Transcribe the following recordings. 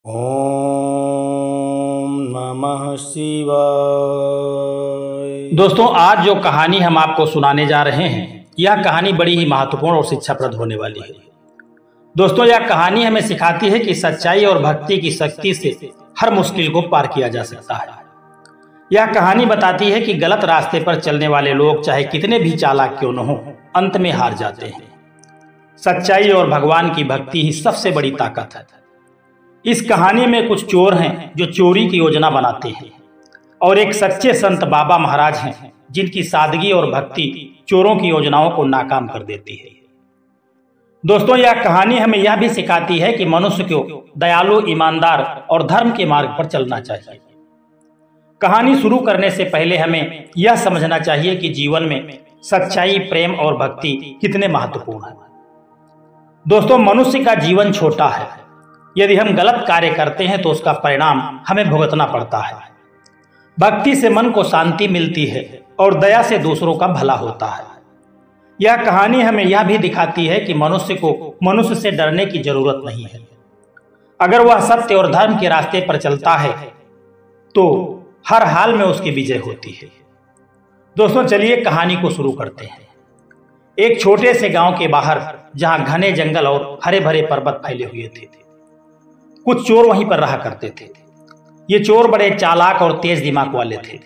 ओम नमः शिवाय। दोस्तों, आज जो कहानी हम आपको सुनाने जा रहे हैं, यह कहानी बड़ी ही महत्वपूर्ण और शिक्षाप्रद होने वाली है। दोस्तों, यह कहानी हमें सिखाती है कि सच्चाई और भक्ति की शक्ति से हर मुश्किल को पार किया जा सकता है। यह कहानी बताती है कि गलत रास्ते पर चलने वाले लोग चाहे कितने भी चालाक क्यों न हो, अंत में हार जाते हैं। सच्चाई और भगवान की भक्ति ही सबसे बड़ी ताकत है। इस कहानी में कुछ चोर हैं जो चोरी की योजना बनाते हैं, और एक सच्चे संत बाबा महाराज हैं जिनकी सादगी और भक्ति चोरों की योजनाओं को नाकाम कर देती है। दोस्तों, यह कहानी हमें यह भी सिखाती है कि मनुष्य को दयालु, ईमानदार और धर्म के मार्ग पर चलना चाहिए। कहानी शुरू करने से पहले हमें यह समझना चाहिए कि जीवन में सच्चाई, प्रेम और भक्ति कितने महत्वपूर्ण हैं। दोस्तों, मनुष्य का जीवन छोटा है। यदि हम गलत कार्य करते हैं तो उसका परिणाम हमें भुगतना पड़ता है। भक्ति से मन को शांति मिलती है और दया से दूसरों का भला होता है। यह कहानी हमें यह भी दिखाती है कि मनुष्य को मनुष्य से डरने की जरूरत नहीं है। अगर वह सत्य और धर्म के रास्ते पर चलता है तो हर हाल में उसकी विजय होती है। दोस्तों, चलिए कहानी को शुरू करते हैं। एक छोटे से गांव के बाहर, जहां घने जंगल और हरे भरे पर्वत फैले हुए थे, कुछ चोर वहीं पर रहा करते थे। ये चोर बड़े चालाक और तेज दिमाग वाले थे।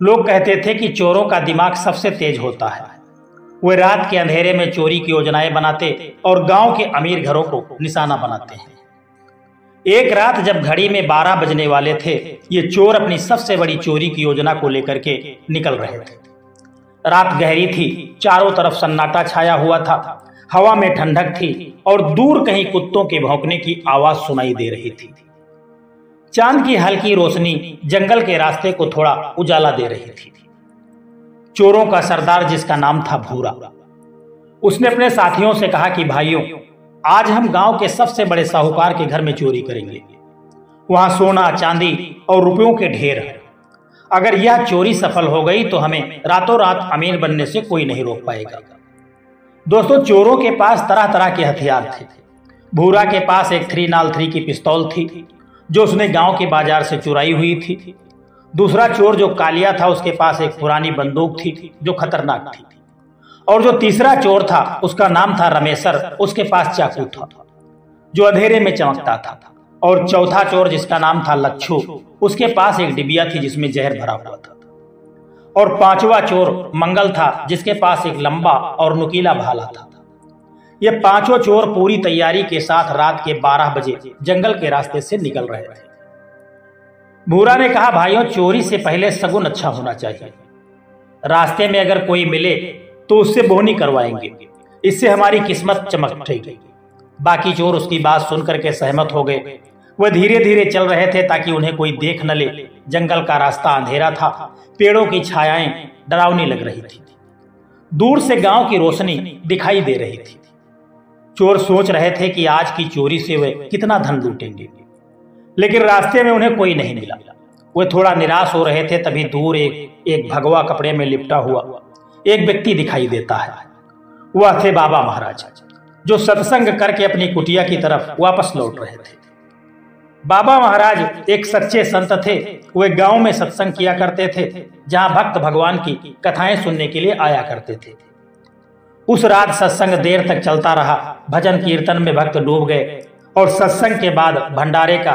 लोग कहते थे कि चोरों का दिमाग सबसे तेज होता है। वे रात के अंधेरे में चोरी की योजनाएं बनाते और गांव के अमीर घरों को निशाना बनाते हैं। एक रात जब घड़ी में 12 बजने वाले थे, ये चोर अपनी सबसे बड़ी चोरी की योजना को लेकर के निकल रहे थे। रात गहरी थी, चारों तरफ सन्नाटा छाया हुआ था, हवा में ठंडक थी और दूर कहीं कुत्तों के भौंकने की आवाज सुनाई दे रही थी। चांद की हल्की रोशनी जंगल के रास्ते को थोड़ा उजाला दे रही थी। चोरों का सरदार, जिसका नाम था भूरा, उसने अपने साथियों से कहा कि भाइयों, आज हम गांव के सबसे बड़े साहूकार के घर में चोरी करेंगे। वहां सोना, चांदी और रुपयों के ढेर है। अगर यह चोरी सफल हो गई तो हमें रातों रात अमीर बनने से कोई नहीं रोक पाएगा। दोस्तों, चोरों के पास तरह तरह के हथियार थे। भूरा के पास एक 303 की पिस्तौल थी जो उसने गांव के बाजार से चुराई हुई थी। दूसरा चोर जो कालिया था, उसके पास एक पुरानी बंदूक थी जो खतरनाक थी। और जो तीसरा चोर था, उसका नाम था रमेशर, उसके पास चाकू था जो अंधेरे में चमकता था। और चौथा चोर, जिसका नाम था लच्छू, उसके पास एक डिबिया थी जिसमें जहर भरा हुआ था। और पांचवा चोर मंगल था, जिसके पास एक लंबा और नुकीला भाला था। ये पांचों चोर पूरी तैयारी के साथ रात के 12 बजे जंगल के रास्ते से निकल रहे थे। भूरा ने कहा, भाइयों, चोरी से पहले सगुन अच्छा होना चाहिए। रास्ते में अगर कोई मिले तो उससे बोहनी करवाएंगे, इससे हमारी किस्मत चमकेगी। बाकी चोर उसकी बात सुनकर के सहमत हो गए। वह धीरे धीरे चल रहे थे ताकि उन्हें कोई देख न ले। जंगल का रास्ता अंधेरा था, पेड़ों की छायाएं डरावनी लग रही थी। दूर से गांव की रोशनी दिखाई दे रही थी। चोर सोच रहे थे कि आज की चोरी से वे कितना धन लूटेंगे, लेकिन रास्ते में उन्हें कोई नहीं मिला। वे थोड़ा निराश हो रहे थे, तभी दूर एक भगवा कपड़े में लिपटा हुआ एक व्यक्ति दिखाई देता है। वह थे बाबा महाराज, जो सत्संग करके अपनी कुटिया की तरफ वापस लौट रहे थे। बाबा महाराज एक सच्चे संत थे। वे गांव में सत्संग किया करते थे, जहां भक्त भगवान की कथाएं सुनने के लिए आया करते थे। उस रात सत्संग देर तक चलता रहा। भजन कीर्तन में भक्त डूब गए और सत्संग के बाद भंडारे का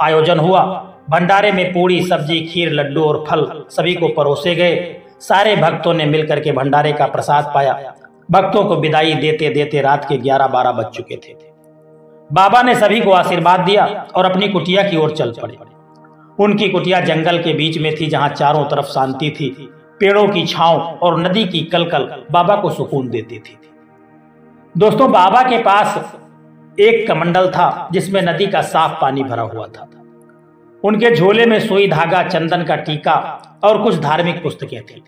आयोजन हुआ। भंडारे में पूड़ी, सब्जी, खीर, लड्डू और फल सभी को परोसे गए। सारे भक्तों ने मिलकर के भंडारे का प्रसाद पाया। भक्तों को विदाई देते देते रात के 11-12 बज चुके थे। बाबा ने सभी को आशीर्वाद दिया और अपनी कुटिया की ओर चल पड़े। उनकी कुटिया जंगल के बीच में थी, जहां चारों तरफ शांति थी। पेड़ों की छांव और नदी की कलकल बाबा को सुकून देती थी। दोस्तों, बाबा के पास एक कमंडल था जिसमें नदी का साफ पानी भरा हुआ था। उनके झोले में सुई धागा, चंदन का टीका और कुछ धार्मिक पुस्तकें थी।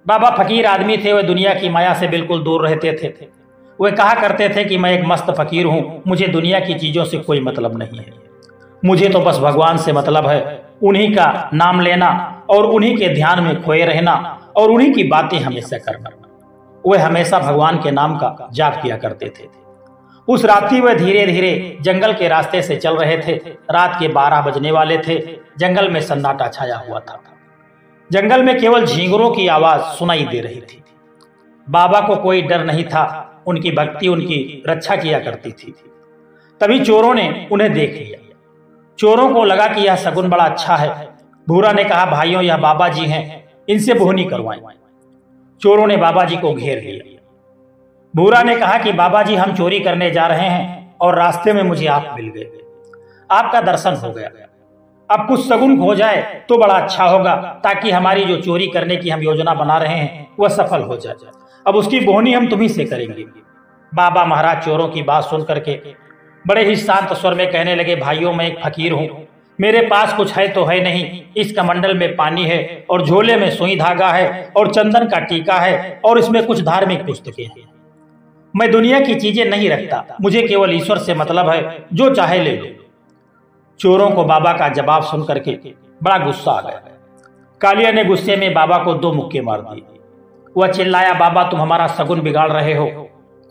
बाबा फकीर आदमी थे। वे दुनिया की माया से बिल्कुल दूर रहते थे। वे कहा करते थे कि मैं एक मस्त फकीर हूं, मुझे दुनिया की चीजों से कोई मतलब नहीं है। मुझे तो बस भगवान से मतलब है। उन्हीं का नाम लेना और उन्हीं के ध्यान में खोए रहना और उन्हीं की बातें हमेशा करना। वे हमेशा भगवान के नाम का जाप किया करते थे। उस रात्रि वह धीरे धीरे जंगल के रास्ते से चल रहे थे। रात के 12 बजने वाले थे। जंगल में सन्नाटा छाया हुआ था। जंगल में केवल झींगुरों की आवाज सुनाई दे रही थी। बाबा को कोई डर नहीं था। उनकी भक्ति उनकी रक्षा किया करती थी। तभी चोरों ने उन्हें देख लिया। चोरों को लगा कि यह शगुन बड़ा अच्छा है। भूरा ने कहा, भाइयों यह बाबा जी हैं, इनसे बोहनी करवाएं। चोरों ने बाबा जी को घेर लिया। भूरा ने कहा कि बाबा जी हम चोरी करने जा रहे हैं और रास्ते में मुझे आप मिल गए, आपका दर्शन हो गया। अब कुछ शगुन हो जाए तो बड़ा अच्छा होगा, ताकि हमारी जो चोरी करने की हम योजना बना रहे हैं वह सफल हो जाए। अब उसकी बोहनी हम तुम्ही से करेंगे। बाबा महाराज चोरों की बात सुन करके बड़े ही शांत स्वर में कहने लगे, भाइयों मैं एक फकीर हूं, मेरे पास कुछ है तो है नहीं। इस कमंडल में पानी है और झोले में सुई धागा है और चंदन का टीका है और इसमें कुछ धार्मिक पुस्तकें हैं। मैं दुनिया की चीजें नहीं रखता, मुझे केवल ईश्वर से मतलब है, जो चाहे ले लो। चोरों को बाबा का जवाब सुन करके बड़ा गुस्सा आ गया। कालिया ने गुस्से में बाबा को 2 मुक्के मार दिए। वह चिल्लाया, बाबा तुम हमारा शगुन बिगाड़ रहे हो,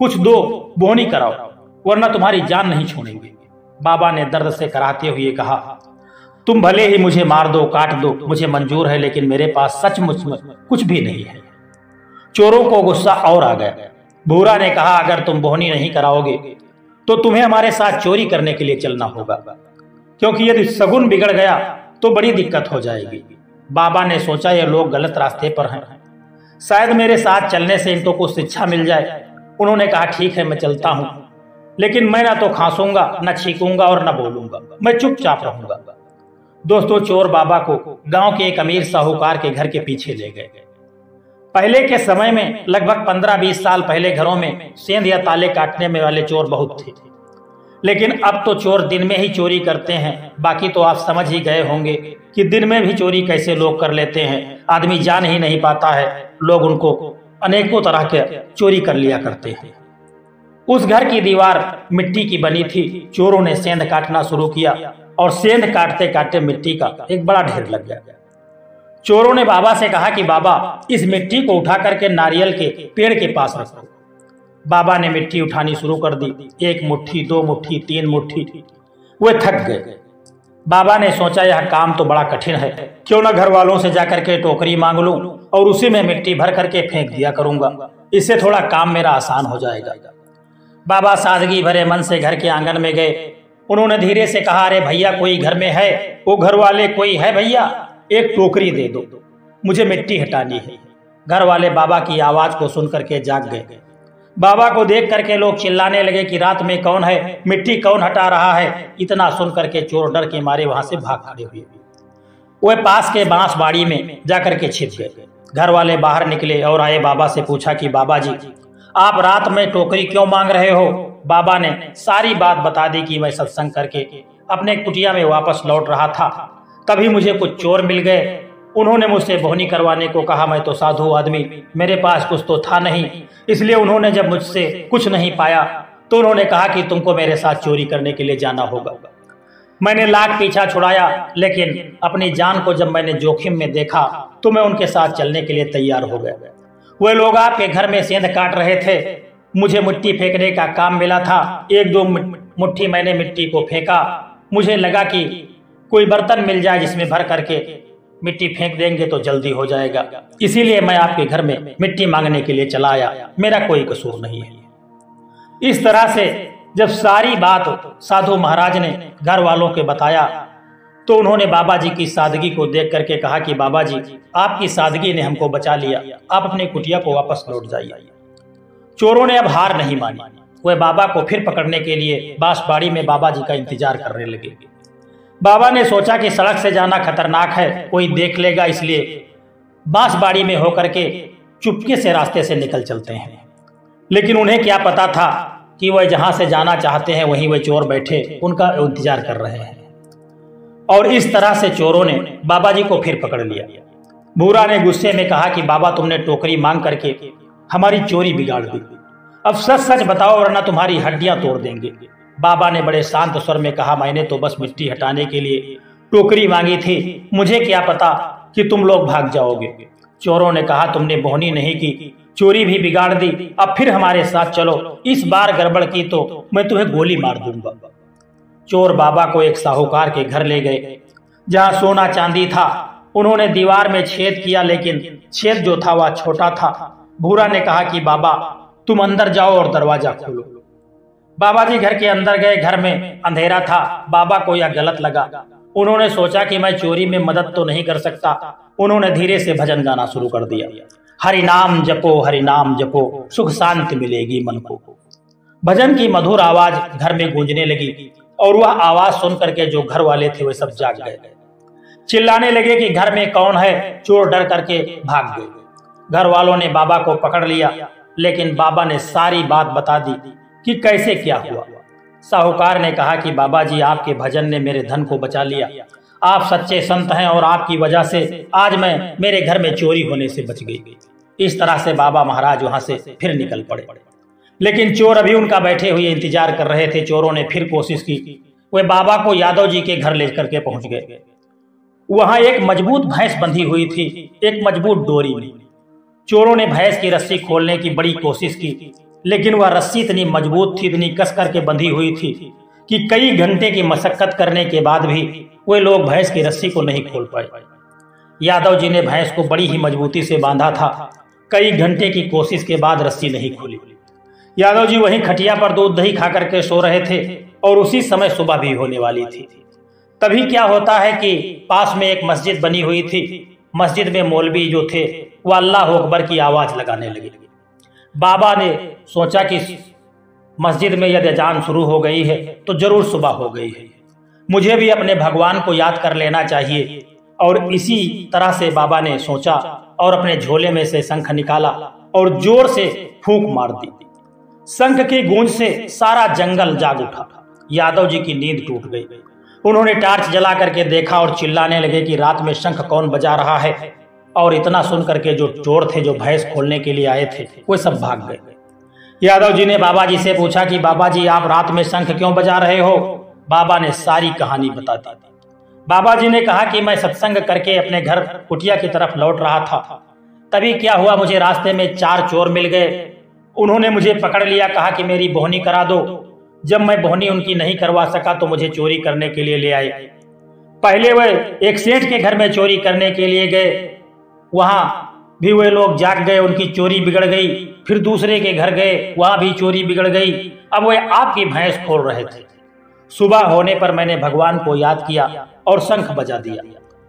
कुछ दो, बोहनी कराओ, वरना तुम्हारी जान नहीं छोड़ेंगे। बाबा ने दर्द से कराहते हुए कहा, तुम भले ही मुझे मार दो, काट दो, मुझे मंजूर है, लेकिन मेरे पास सचमुच में कुछ भी नहीं है। चोरों को गुस्सा और आ गया। भूरा ने कहा, अगर तुम बोहनी नहीं कराओगे तो तुम्हें हमारे साथ चोरी करने के लिए चलना होगा, क्योंकि यदि शगुन बिगड़ गया तो बड़ी दिक्कत हो जाएगी। बाबा ने सोचा ये लोग गलत रास्ते पर हैं, शायद मेरे साथ चलने से इनको कुछ शिक्षा मिल जाए। उन्होंने कहा, ठीक है मैं चलता हूं, लेकिन मैं ना तो खांसूंगा, न छींकूंगा और न बोलूंगा, मैं चुपचाप रहूंगा। दोस्तों, चोर बाबा को गांव के एक अमीर साहूकार के घर के पीछे ले गए। पहले के समय में लगभग 15-20 साल पहले घरों में सेंध या ताले काटने में वाले चोर बहुत थे, लेकिन अब तो चोर दिन में ही चोरी करते हैं। बाकी तो आप समझ ही गए होंगे कि दिन में भी चोरी कैसे लोग कर लेते हैं, आदमी जान ही नहीं पाता है। लोग उनको अनेकों तरह के चोरी कर लिया करते हैं। उस घर की दीवार मिट्टी की बनी थी। चोरों ने सेंध काटना शुरू किया और सेंध काटते काटते मिट्टी का एक बड़ा ढेर लग गया। चोरों ने बाबा से कहा कि बाबा इस मिट्टी को उठा करके नारियल के पेड़ के पास रखो। बाबा ने मिट्टी उठानी शुरू कर दी। 1 मुट्ठी, 2 मुट्ठी, 3 मुट्ठी, वे थक गए। बाबा ने सोचा यह काम तो बड़ा कठिन है, क्यों ना घर वालों से जाकर के टोकरी मांग लूं और उसी में मिट्टी भर करके फेंक दिया करूंगा, इससे थोड़ा काम मेरा आसान हो जाएगा। बाबा सादगी भरे मन से घर के आंगन में गए। उन्होंने धीरे से कहा, अरे भैया कोई घर में है? वो घर वाले, कोई है भैया? एक टोकरी दे दो, मुझे मिट्टी हटानी है। घर वाले बाबा की आवाज को सुन करके जाग गए। बाबा को देख करके लोग चिल्लाने लगे कि रात में कौन है, मिट्टी कौन हटा रहा है। इतना सुन करके चोर डर के मारे वहां से भाग खड़े हुए। वह पास के बांस बाड़ी में जाकर के छिप गए। घर वाले बाहर निकले और आए, बाबा से पूछा कि बाबा जी आप रात में टोकरी क्यों मांग रहे हो? बाबा ने सारी बात बता दी कि मैं सत्संग करके अपने कुटिया में वापस लौट रहा था, तभी मुझे कुछ चोर मिल गए। उन्होंने मुझसे बोहनी करवाने को कहा। मैं तो साधु आदमी, मेरे पास कुछ तो था नहीं, इसलिए उन्होंने जब मुझसे कुछ नहीं पाया तो उन्होंने कहा कि तुमको मेरे साथ चोरी करने के लिए जाना होगा। मैंने लाख पीछा छुड़ाया, लेकिन अपनी जान को जब मैंने जोखिम में देखा तो मैं उनके साथ चलने के लिए तैयार हो गया। वे लोग आपके घर में सेंध काट रहे थे, मुझे मिट्टी फेंकने का काम मिला था। 1-2 मुट्ठी मैंने मिट्टी को फेंका। मुझे लगा कि कोई बर्तन मिल जाए जिसमें भर करके मिट्टी फेंक देंगे तो जल्दी हो जाएगा, इसीलिए मैं आपके घर में मिट्टी मांगने के लिए चला आया, मेरा कोई कसूर नहीं है। इस तरह से जब सारी बात साधु महाराज ने घर वालों के बताया तो उन्होंने बाबा जी की सादगी को देख करके कहा कि बाबा जी आपकी सादगी ने हमको बचा लिया, आप अपने कुटिया को वापस लौट जाइए। चोरों ने अब हार नहीं मानी। वह बाबा को फिर पकड़ने के लिए बांसबाड़ी में बाबा जी का इंतजार करने लगे। बाबा ने सोचा कि सड़क से जाना खतरनाक है, कोई देख लेगा, इसलिए बांसबाड़ी में होकर के चुपके से रास्ते से निकल चलते हैं। लेकिन उन्हें क्या पता था कि वह जहां से जाना चाहते हैं वहीं वह चोर बैठे उनका इंतजार कर रहे हैं। और इस तरह से चोरों ने बाबा जी को फिर पकड़ लिया। भूरा ने गुस्से में कहा कि बाबा तुमने टोकरी मांग करके हमारी चोरी बिगाड़ दी, अब सच सच बताओ वरना तुम्हारी हड्डियां तोड़ देंगे। बाबा ने बड़े शांत स्वर में कहा, मैंने तो बस मिट्टी हटाने के लिए टोकरी मांगी थी, मुझे क्या पता कि तुम लोग भाग जाओगे। चोरों ने कहा, तुमने बोहनी नहीं की चोरी भी बिगाड़ दी, अब फिर हमारे साथ चलो, इस बार गड़बड़ की तो मैं तुम्हें गोली मार दूंगा। चोर बाबा को एक साहूकार के घर ले गए, जहां सोना चांदी था। उन्होंने दीवार में छेद किया, लेकिन छेद जो था वह छोटा था। भूरा ने कहा कि बाबा तुम अंदर जाओ और दरवाजा खोलो। बाबा जी घर के अंदर गए। घर में अंधेरा था। बाबा को यह गलत लगा। उन्होंने सोचा कि मैं चोरी में मदद तो नहीं कर सकता। उन्होंने धीरे से भजन गाना शुरू कर दिया। हरि नाम जपो, सुख शांति मिलेगी मन को। भजन की मधुर आवाज घर में गूंजने लगी और वह आवाज सुन करके जो घर वाले थे वे सब जाग गए। चिल्लाने लगे कि घर में कौन है। चोर डर करके भाग गए। घर वालों ने बाबा को पकड़ लिया, लेकिन बाबा ने सारी बात बता दी कि कैसे क्या हुआ। साहूकार ने कहा कि बाबा जी आपके भजन ने मेरे धन को बचा लिया। आप सच्चे संत हैं और आपकी वजह से आज मैं मेरे घर में चोरी होने से बच गई। इस तरह से बाबा महाराज वहां से फिर निकल पड़े, लेकिन चोर अभी उनका बैठे हुए इंतजार कर रहे थे। चोरों ने फिर कोशिश की। वे बाबा को यादव जी के घर लेकर के पहुंच गए। वहां एक मजबूत भैंस बंधी हुई थी, एक मजबूत डोरी में। चोरों ने भैंस की रस्सी खोलने की बड़ी कोशिश की, लेकिन वह रस्सी इतनी मजबूत थी, इतनी कस करके बंधी हुई थी कि कई घंटे की मशक्कत करने के बाद भी वे लोग भैंस की रस्सी को नहीं खोल पाए। यादव जी ने भैंस को बड़ी ही मजबूती से बांधा था। कई घंटे की कोशिश के बाद रस्सी नहीं खुली। यादव जी वहीं खटिया पर दूध दही खा करके सो रहे थे और उसी समय सुबह भी होने वाली थी। तभी क्या होता है कि पास में एक मस्जिद बनी हुई थी। मस्जिद में मौलवी जो थे वह अल्लाह अकबर की आवाज लगाने लगे। बाबा ने सोचा कि मस्जिद में यदि अजान शुरू हो गई है तो जरूर सुबह हो गई है, मुझे भी अपने भगवान को याद कर लेना चाहिए। और इसी तरह से बाबा ने सोचा और अपने झोले में से शंख निकाला और जोर से फूंक मार दी। शंख की गूंज से सारा जंगल जाग उठा। यादव जी की नींद टूट गई। उन्होंने टार्च जला करके देखा और चिल्लाने लगे कि रात में शंख कौन बजा रहा है। और इतना सुन करके जो चोर थे, जो भैंस खोलने के लिए आए थे, वे सब भाग गए। यादव जी ने बाबा जी से पूछा कि बाबा जी आप रात में शंख क्यों बजा रहे हो। बाबा ने सारी कहानी बता दी। बाबा जी ने कहा कि मैं सत्संग करके अपने घर कुटिया की तरफ लौट रहा था। तभी क्या हुआ, मुझे रास्ते में 4 चोर मिल गए। उन्होंने मुझे पकड़ लिया, कहा कि मेरी बोहनी करा दो। जब मैं बोहनी उनकी नहीं करवा सका तो मुझे चोरी करने के लिए ले आए। पहले वे एक सेठ के घर में चोरी करने के लिए गए, वहां भी वे लोग जाग गए, उनकी चोरी बिगड़ गई। फिर दूसरे के घर गए, वहां भी चोरी बिगड़ गई। अब वे आपकी भैंस खोल रहे थे। सुबह होने पर मैंने भगवान को याद किया और शंख बजा दिया।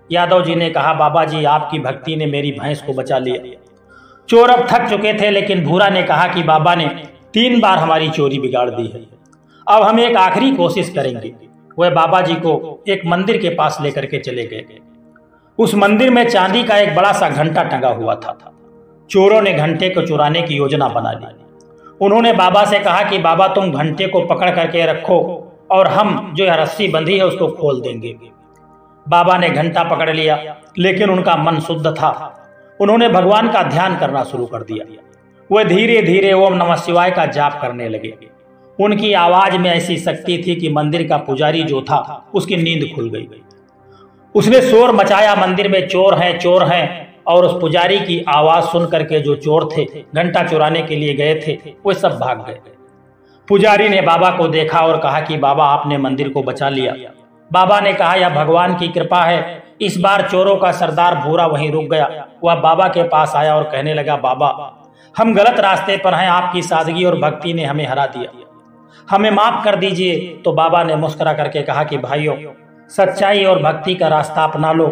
यादव जी ने कहा बाबा जी आपकी भक्ति ने मेरी भैंस को बचा लिया। चोर अब थक चुके थे, लेकिन भूरा ने कहा कि बाबा ने 3 बार हमारी चोरी बिगाड़ दी है, अब हम एक आखिरी कोशिश करेंगे। वह बाबा जी को एक मंदिर के पास लेकर के चले गए। उस मंदिर में चांदी का एक बड़ा सा घंटा टंगा हुआ था। चोरों ने घंटे को चुराने की योजना बना ली। उन्होंने बाबा से कहा कि बाबा तुम घंटे को पकड़ करके रखो और हम जो यह रस्सी बंधी है उसको खोल देंगे। बाबा ने घंटा पकड़ लिया, लेकिन उनका मन शुद्ध था। उन्होंने भगवान का ध्यान करना शुरू कर दिया। वह धीरे धीरे ओम नमः शिवाय का जाप करने लगे। उनकी आवाज में ऐसी शक्ति थी कि मंदिर का पुजारी जो था उसकी नींद खुल गई। उसने शोर मचाया, मंदिर में चोर हैं। और उस पुजारी की आवाज सुन करके जो चोर थे, घंटा चुराने के लिए गए थे, वे सब भाग गए। पुजारी ने बाबा को देखा और कहा कि बाबा आपने मंदिर को बचा लिया। बाबा ने कहा यह भगवान की कृपा है। इस बार चोरों का सरदार भूरा वहीं रुक गया। वह बाबा के पास आया और कहने लगा बाबा हम गलत रास्ते पर हैं, आपकी सादगी और भक्ति ने हमें हरा दिया, हमें माफ कर दीजिए। तो बाबा ने मुस्कुरा करके कहा कि भाइयों सच्चाई और भक्ति का रास्ता अपना लो,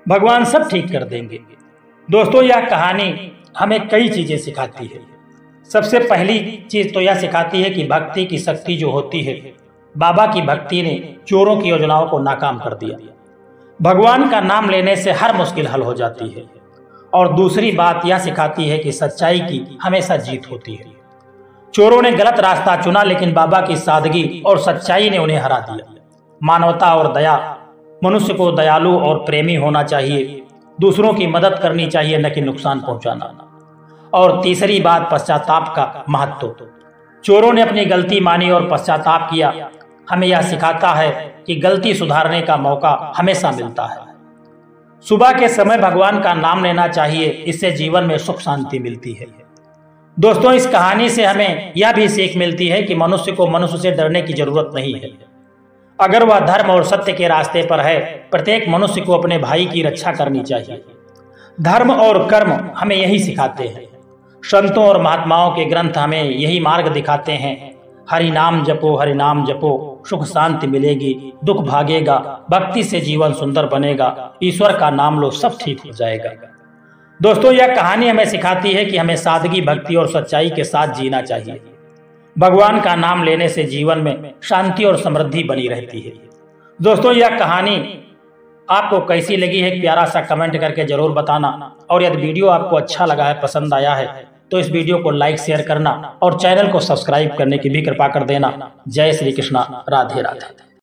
भगवान सब ठीक कर देंगे। दोस्तों यह कहानी हमें कई चीजें सिखाती है। सबसे पहली चीज तो यह सिखाती है कि भक्ति की शक्ति जो होती है, बाबा की भक्ति ने चोरों की योजनाओं को नाकाम कर दिया। भगवान का नाम लेने से हर मुश्किल हल हो जाती है। और दूसरी बात यह सिखाती है कि सच्चाई की हमेशा जीत होती है। चोरों ने गलत रास्ता चुना, लेकिन बाबा की सादगी और सच्चाई ने उन्हें हरा दिया। मानवता और दया, मनुष्य को दयालु और प्रेमी होना चाहिए, दूसरों की मदद करनी चाहिए, न कि नुकसान पहुंचाना। और तीसरी बात पश्चाताप का महत्व। चोरों ने अपनी गलती मानी और पश्चाताप किया। हमें यह सिखाता है कि गलती सुधारने का मौका हमेशा मिलता है। सुबह के समय भगवान का नाम लेना चाहिए, इससे जीवन में सुख शांति मिलती है। दोस्तों, इस कहानी से हमें यह भी सीख मिलती है कि मनुष्य को मनुष्य से डरने की जरूरत नहीं है। अगर वह धर्म और सत्य के रास्ते पर है, प्रत्येक मनुष्य को अपने भाई की रक्षा करनी चाहिए। धर्म और कर्म हमें यही सिखाते हैं। संतों और महात्माओं के ग्रंथ हमें यही मार्ग दिखाते हैं। हरि नाम जपो, हरि नाम जपो, सुख शांति मिलेगी, दुख भागेगा, भक्ति से जीवन सुंदर बनेगा, ईश्वर का नाम लो, सब ठीक हो जाएगा। दोस्तों, यह कहानी हमें सिखाती है कि हमें सादगी, भक्ति और सच्चाई के साथ जीना चाहिए। भगवान का नाम लेने से जीवन में शांति और समृद्धि बनी रहती है। दोस्तों, यह कहानी आपको कैसी लगी है, प्यारा सा कमेंट करके जरूर बताना। और यदि वीडियो आपको अच्छा लगा है, पसंद आया है, तो इस वीडियो को लाइक शेयर करना और चैनल को सब्सक्राइब करने की भी कृपा कर देना। जय श्री कृष्णा, राधे राधे।